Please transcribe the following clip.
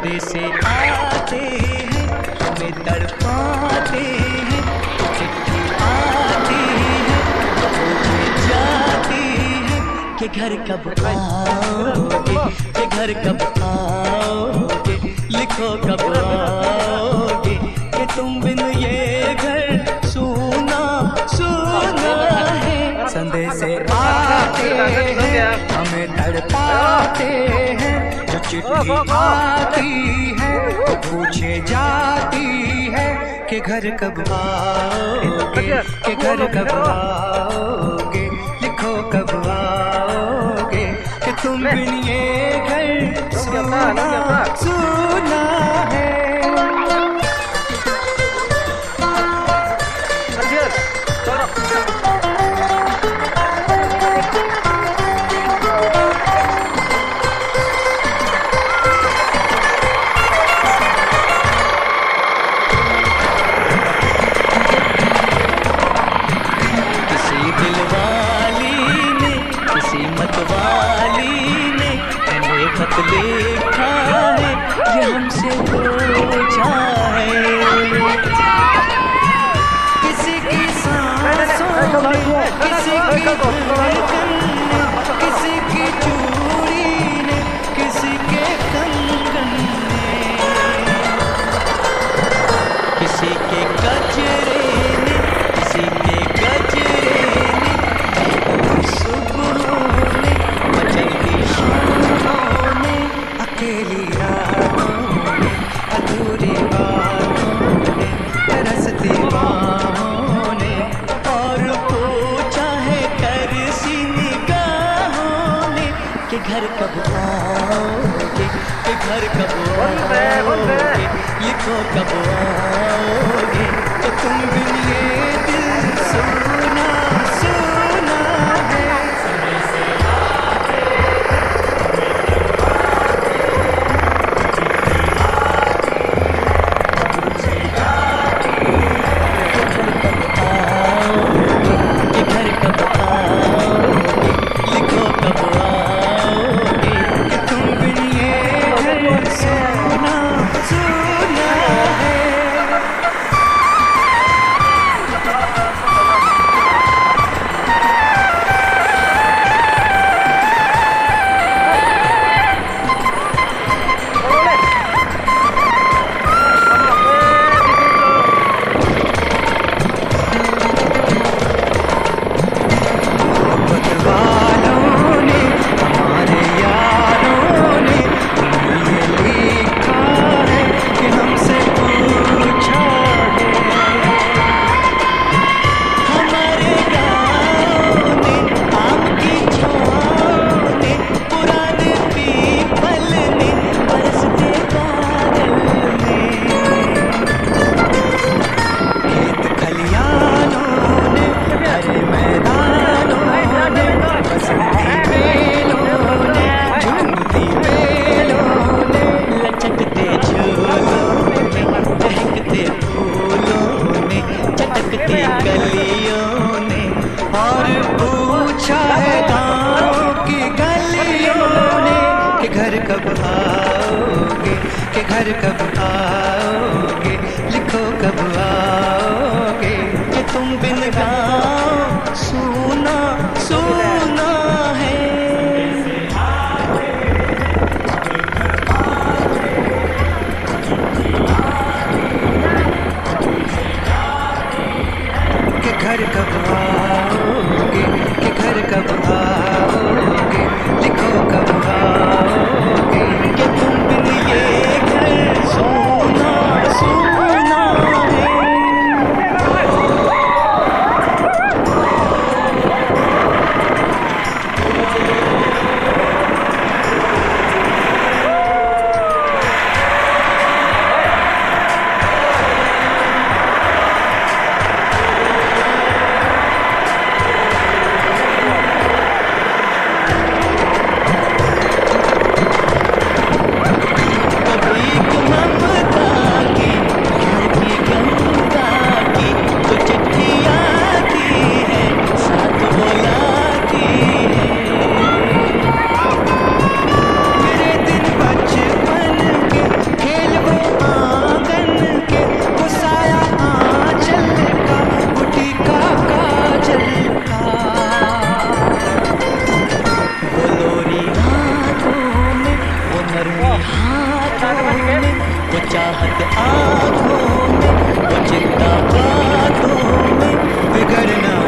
से आते हैं हमें तड़पाते हैं, चिट्ठी आती है पूछे जाती है कि घर कब आओगे, कि घर कब आओगे, लिखो कब आओगे, कि तुम बिन ये घर सूना सूना है। संदेश आते हैं हमें तड़पाते हैं, जो चिट्ठी आती है वो पूछे जाती है कि घर कब आओगे, कि घर कब आओगे, लिखो कब आओगे, कि तुम बिन ये घर सूना सूना है। खत लिखा है ये हमसे पूछा है, किसी की सांसों में, किसी की धड़कन में, किसी की चूड़ी ने, किसी के कंगन ने, किसी के गजरे ने, किसी के गजरे ने, सुबह ने, मचलती शामों ने, अकेली रातों ने, अधूरी बातों ने, तरसती बाहों ने, और पूछा है तरसी निगाहों ने कि घर कब आओगे, कि घर कब आओगे, लिखो कब आओगे, कि तुम बिन ये दिल सुना सुना है। कब आओगे, कि घर कब आओगे, लिखो कब आओगे, कि तुम बिन गाँव सुना सुना है। कि घर कब आओगे, कि घर कब आओगे, लिखो कब आओगे, कि तुम बिन ये घर सोना सोना है। हाथों में, वो चाहत आँखों में, वो चिंता बातों में, बिगड़ना